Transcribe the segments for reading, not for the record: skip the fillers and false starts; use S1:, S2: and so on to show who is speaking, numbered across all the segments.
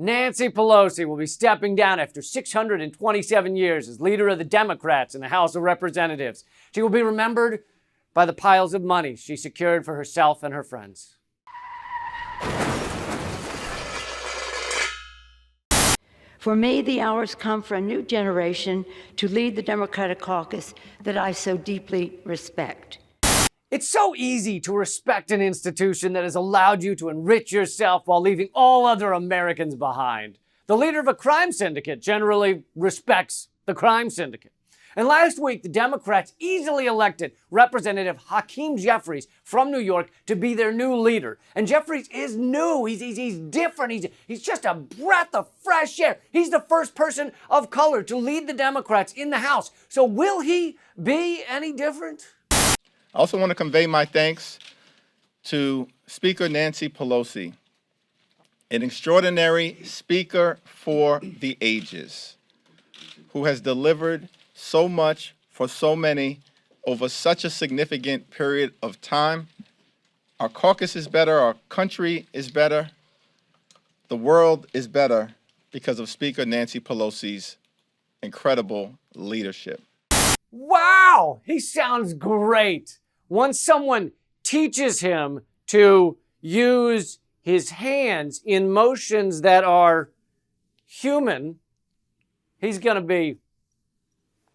S1: Nancy Pelosi will be stepping down after 627 years as leader of the Democrats in the House of Representatives. She will be remembered by the piles of money she secured for herself and her friends.
S2: For me, the hours come for a new generation to lead the Democratic caucus that I so deeply respect.
S1: It's so easy to respect an institution that has allowed you to enrich yourself while leaving all other Americans behind. The leader of a crime syndicate generally respects the crime syndicate. And last week, the Democrats easily elected Representative Hakeem Jeffries from New York to be their new leader. And Jeffries is new. He's different. He's just a breath of fresh air. He's the first person of color to lead the Democrats in the House. So will he be any different?
S3: I also want to convey my thanks to Speaker Nancy Pelosi, an extraordinary speaker for the ages, who has delivered so much for so many over such a significant period of time. Our caucus is better, our country is better, the world is better because of Speaker Nancy Pelosi's incredible leadership.
S1: Wow, he sounds great. Once someone teaches him to use his hands in motions that are human, he's going to be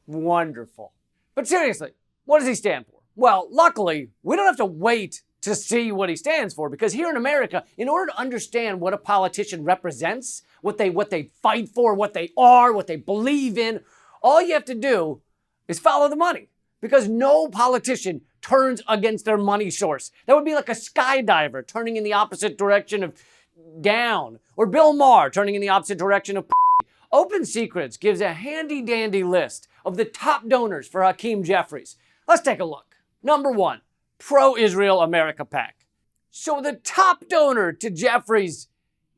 S1: wonderful. But seriously, what does he stand for? Well, luckily, we don't have to wait to see what he stands for, because here in America, in order to understand what a politician represents, what they fight for, what they are, what they believe in, all you have to do is follow the money, because no politician turns against their money source. That would be like a skydiver turning in the opposite direction of down, or Bill Maher turning in the opposite direction of Open Secrets gives a handy-dandy list of the top donors for Hakeem Jeffries. Let's take a look. Number 1, Pro-Israel America PAC. So the top donor to Jeffries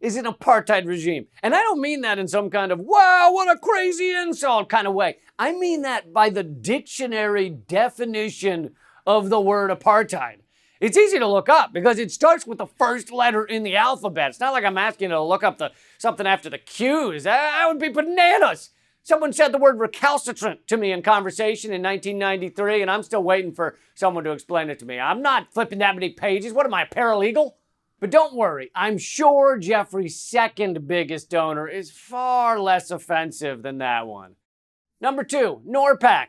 S1: is an apartheid regime. And I don't mean that in some kind of, wow, what a crazy insult kind of way. I mean that by the dictionary definition of the word apartheid. It's easy to look up because it starts with the first letter in the alphabet. It's not like I'm asking you to look up something after the Q's. That would be bananas. Someone said the word recalcitrant to me in conversation in 1993, and I'm still waiting for someone to explain it to me. I'm not flipping that many pages. What am I, a paralegal? But don't worry, I'm sure Jeffrey's second biggest donor is far less offensive than that one. Number 2, NORPAC.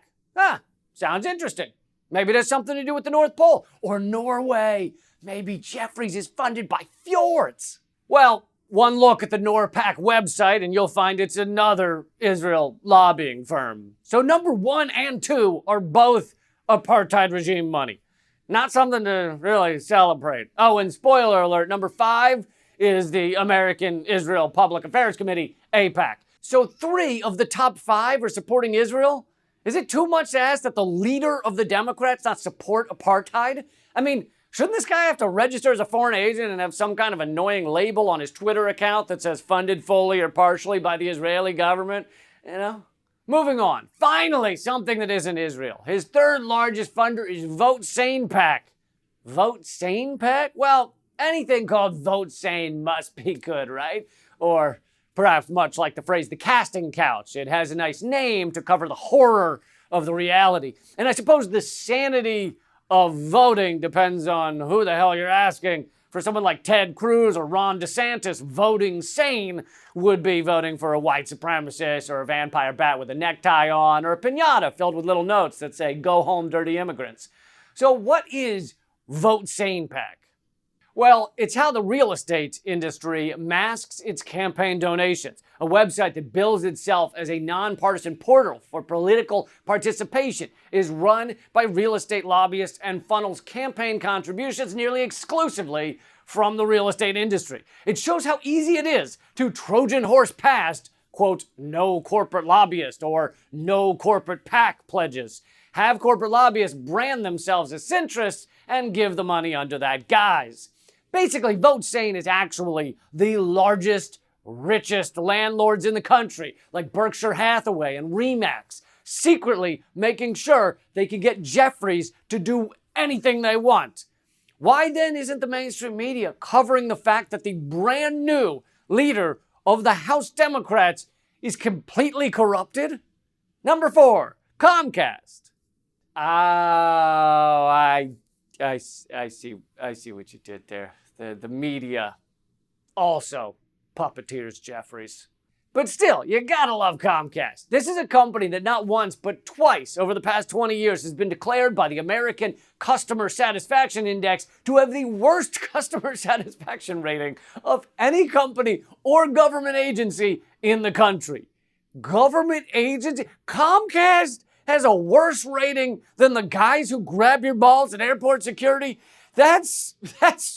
S1: Sounds interesting. Maybe it has something to do with the North Pole or Norway. Maybe Jeffries is funded by fjords. Well, one look at the NORPAC website and you'll find it's another Israel lobbying firm. So number 1 and 2 are both apartheid regime money. Not something to really celebrate. Oh, and spoiler alert, number 5 is the American Israel Public Affairs Committee, AIPAC. So 3 of the top 5 are supporting Israel? Is it too much to ask that the leader of the Democrats not support apartheid? I mean, shouldn't this guy have to register as a foreign agent and have some kind of annoying label on his Twitter account that says funded fully or partially by the Israeli government? You know? Moving on. Finally, something that isn't Israel. His third largest funder is VoteSanePack. VoteSanePack? Well, anything called VoteSane must be good, right? Or perhaps much like the phrase the casting couch. It has a nice name to cover the horror of the reality. And I suppose the sanity of voting depends on who the hell you're asking. For someone like Ted Cruz or Ron DeSantis, voting sane would be voting for a white supremacist or a vampire bat with a necktie on or a piñata filled with little notes that say, "Go home, dirty immigrants." So what is VoteSanePack? Well, it's how the real estate industry masks its campaign donations, a website that bills itself as a nonpartisan portal for political participation, is run by real estate lobbyists and funnels campaign contributions nearly exclusively from the real estate industry. It shows how easy it is to Trojan horse past, quote, no corporate lobbyist or no corporate PAC pledges. Have corporate lobbyists brand themselves as centrists and give the money under that guise. Basically, VoteSane is actually the largest, richest landlords in the country, like Berkshire Hathaway and RE/MAX, secretly making sure they can get Jeffries to do anything they want. Why then isn't the mainstream media covering the fact that the brand new leader of the House Democrats is completely corrupted? Number 4, Comcast. Oh, I see what you did there. The media also puppeteers Jeffries. But still, you gotta love Comcast. This is a company that not once, but twice over the past 20 years has been declared by the American Customer Satisfaction Index to have the worst customer satisfaction rating of any company or government agency in the country. Government agency? Comcast has a worse rating than the guys who grab your balls at airport security? That's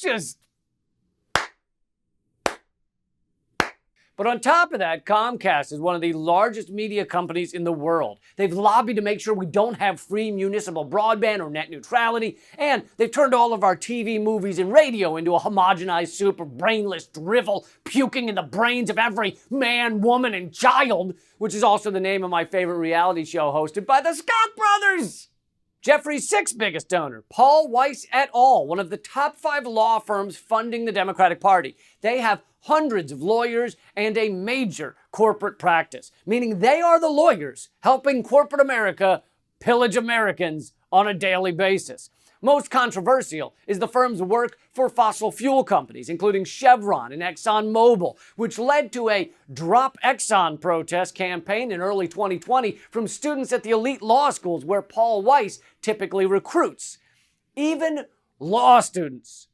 S1: just... But on top of that, Comcast is one of the largest media companies in the world. They've lobbied to make sure we don't have free municipal broadband or net neutrality, and they've turned all of our TV, movies, and radio into a homogenized soup of brainless drivel puking in the brains of every man, woman, and child, which is also the name of my favorite reality show hosted by the Scott Brothers. Jeffries' sixth biggest donor, Paul Weiss et al., one of the top 5 law firms funding the Democratic Party. They have hundreds of lawyers and a major corporate practice, meaning they are the lawyers helping corporate America pillage Americans on a daily basis. Most controversial is the firm's work for fossil fuel companies, including Chevron and ExxonMobil, which led to a Drop Exxon protest campaign in early 2020 from students at the elite law schools where Paul Weiss typically recruits. Even law students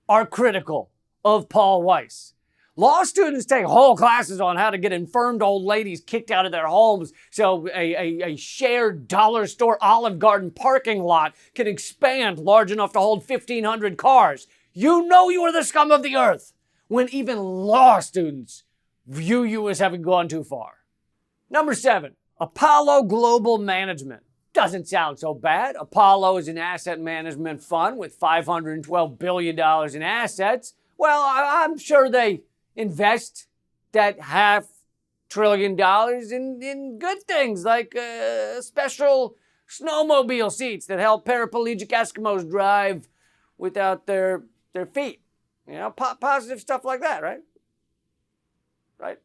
S1: are critical of Paul Weiss. Law students take whole classes on how to get infirmed old ladies kicked out of their homes so a shared dollar store Olive Garden parking lot can expand large enough to hold 1,500 cars. You know you are the scum of the earth when even law students view you as having gone too far. Number 7, Apollo Global Management. Doesn't sound so bad. Apollo is an asset management fund with $512 billion in assets. Well, I'm sure they invest that $500 billion in good things like special snowmobile seats that help paraplegic Eskimos drive without their feet. You know, positive stuff like that, right? Right?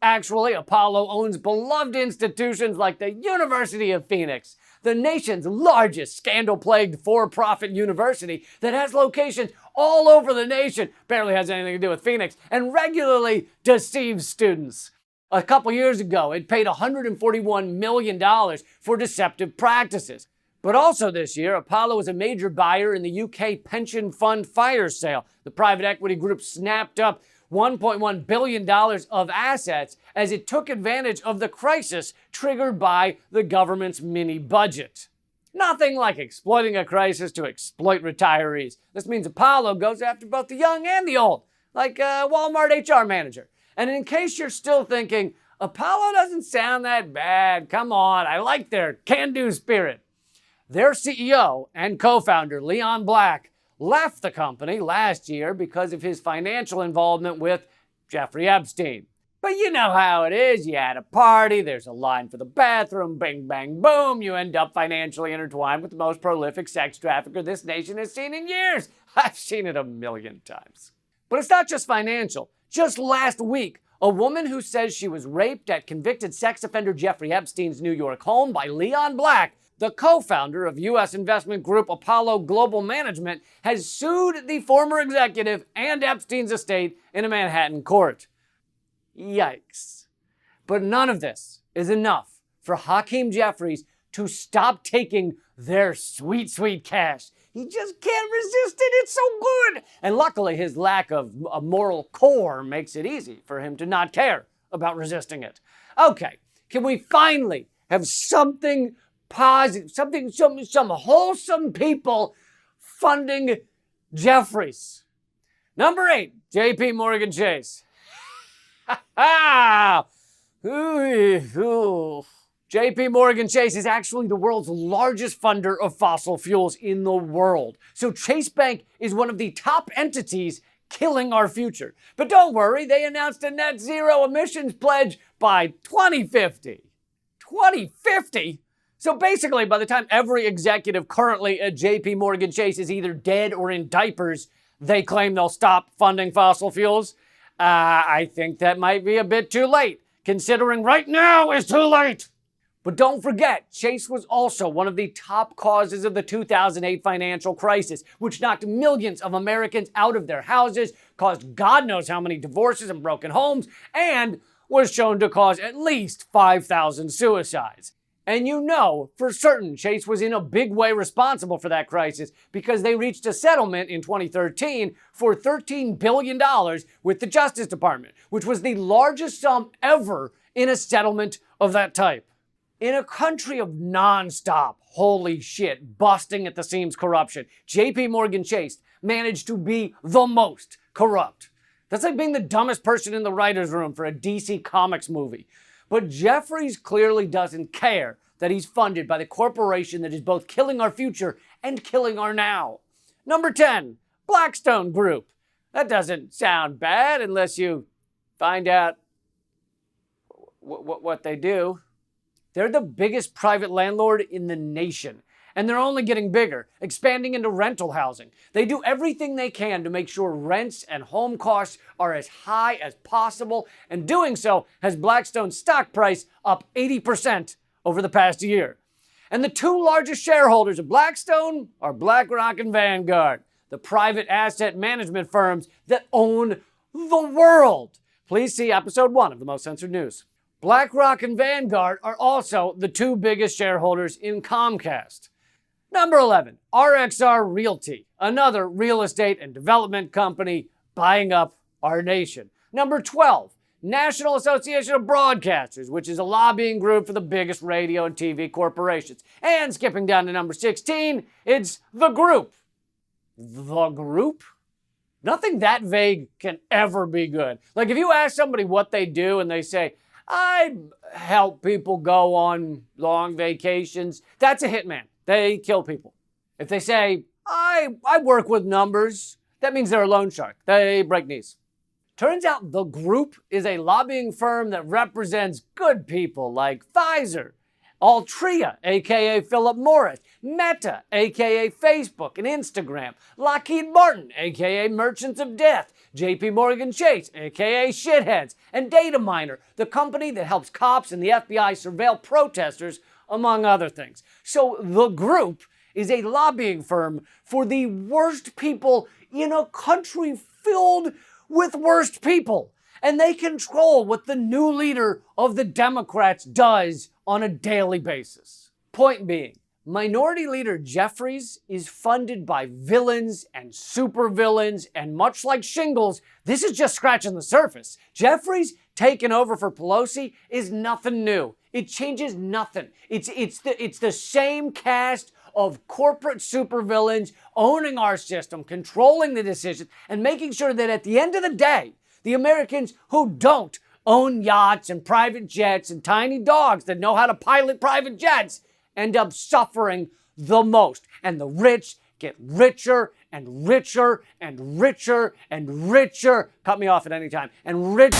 S1: Actually, Apollo owns beloved institutions like the University of Phoenix, the nation's largest scandal-plagued for-profit university that has locations all over the nation, barely has anything to do with Phoenix, and regularly deceives students. A couple years ago, it paid $141 million for deceptive practices. But also this year, Apollo was a major buyer in the UK pension fund fire sale. The private equity group snapped up $1.1 billion of assets as it took advantage of the crisis triggered by the government's mini budget. Nothing like exploiting a crisis to exploit retirees. This means Apollo goes after both the young and the old, like a Walmart HR manager. And in case you're still thinking, Apollo doesn't sound that bad, come on, I like their can-do spirit. Their CEO and co-founder, Leon Black, left the company last year because of his financial involvement with Jeffrey Epstein. But you know how it is. You had a party, there's a line for the bathroom, bing, bang, boom. You end up financially intertwined with the most prolific sex trafficker this nation has seen in years. I've seen it a million times. But it's not just financial. Just last week, a woman who says she was raped at convicted sex offender Jeffrey Epstein's New York home by Leon Black, the co-founder of U.S. investment group Apollo Global Management, has sued the former executive and Epstein's estate in a Manhattan court. Yikes. But none of this is enough for Hakeem Jeffries to stop taking their sweet, sweet cash. He just can't resist it. It's so good. And luckily, his lack of a moral core makes it easy for him to not care about resisting it. Okay, can we finally have something positive, some wholesome people funding Jeffries? Number 8, JP Morgan Chase. JP Morgan Chase is actually the world's largest funder of fossil fuels in the world. So Chase Bank is one of the top entities killing our future. But don't worry, they announced a net zero emissions pledge by 2050. 2050? So basically, by the time every executive currently at JP Morgan Chase is either dead or in diapers, they claim they'll stop funding fossil fuels. I think that might be a bit too late, considering right now is too late. But don't forget, Chase was also one of the top causes of the 2008 financial crisis, which knocked millions of Americans out of their houses, caused God knows how many divorces and broken homes, and was shown to cause at least 5,000 suicides. And you know for certain Chase was in a big way responsible for that crisis because they reached a settlement in 2013 for $13 billion with the Justice Department, which was the largest sum ever in a settlement of that type. In a country of nonstop, holy shit, busting at the seams corruption, JP Morgan Chase managed to be the most corrupt. That's like being the dumbest person in the writer's room for a DC Comics movie. But Jeffries clearly doesn't care that he's funded by the corporation that is both killing our future and killing our now. Number 10, Blackstone Group. That doesn't sound bad unless you find out what they do. They're the biggest private landlord in the nation, and they're only getting bigger, expanding into rental housing. They do everything they can to make sure rents and home costs are as high as possible, and doing so has Blackstone's stock price up 80% over the past year. And the two largest shareholders of Blackstone are BlackRock and Vanguard, the private asset management firms that own the world. Please see episode 1 of The Most Censored News. BlackRock and Vanguard are also the two biggest shareholders in Comcast. Number 11, RXR Realty, another real estate and development company buying up our nation. Number 12, National Association of Broadcasters, which is a lobbying group for the biggest radio and TV corporations. And skipping down to number 16, it's The Group. The Group? Nothing that vague can ever be good. Like if you ask somebody what they do and they say, I help people go on long vacations, that's a hitman. They kill people. If they say, I work with numbers, that means they're a loan shark. They break knees. Turns out The Group is a lobbying firm that represents good people like Pfizer, Altria, aka Philip Morris, Meta, aka Facebook and Instagram, Lockheed Martin, aka Merchants of Death, JP Morgan Chase, aka Shitheads, and Dataminer, the company that helps cops and the FBI surveil protesters, among other things. So The Group is a lobbying firm for the worst people in a country filled with worst people. And they control what the new leader of the Democrats does on a daily basis. Point being, Minority Leader Jeffries is funded by villains and supervillains, and much like shingles, this is just scratching the surface. Jeffries taking over for Pelosi is nothing new. It changes nothing. It's the same cast of corporate supervillains owning our system, controlling the decisions, and making sure that at the end of the day, the Americans who don't own yachts and private jets and tiny dogs that know how to pilot private jets end up suffering the most. And the rich get richer and richer and richer and richer. Cut me off at any time. And rich.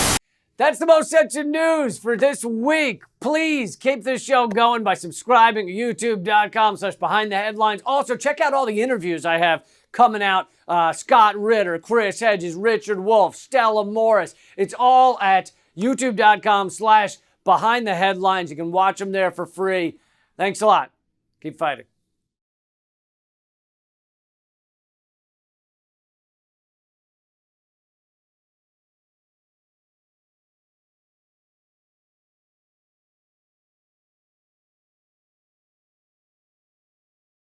S1: That's the Most Censored News for this week. Please keep this show going by subscribing to youtube.com/behindtheheadlines. Also, check out all the interviews I have coming out. Scott Ritter, Chris Hedges, Richard Wolff, Stella Morris. It's all at youtube.com/behindtheheadlines. You can watch them there for free. Thanks a lot. Keep fighting.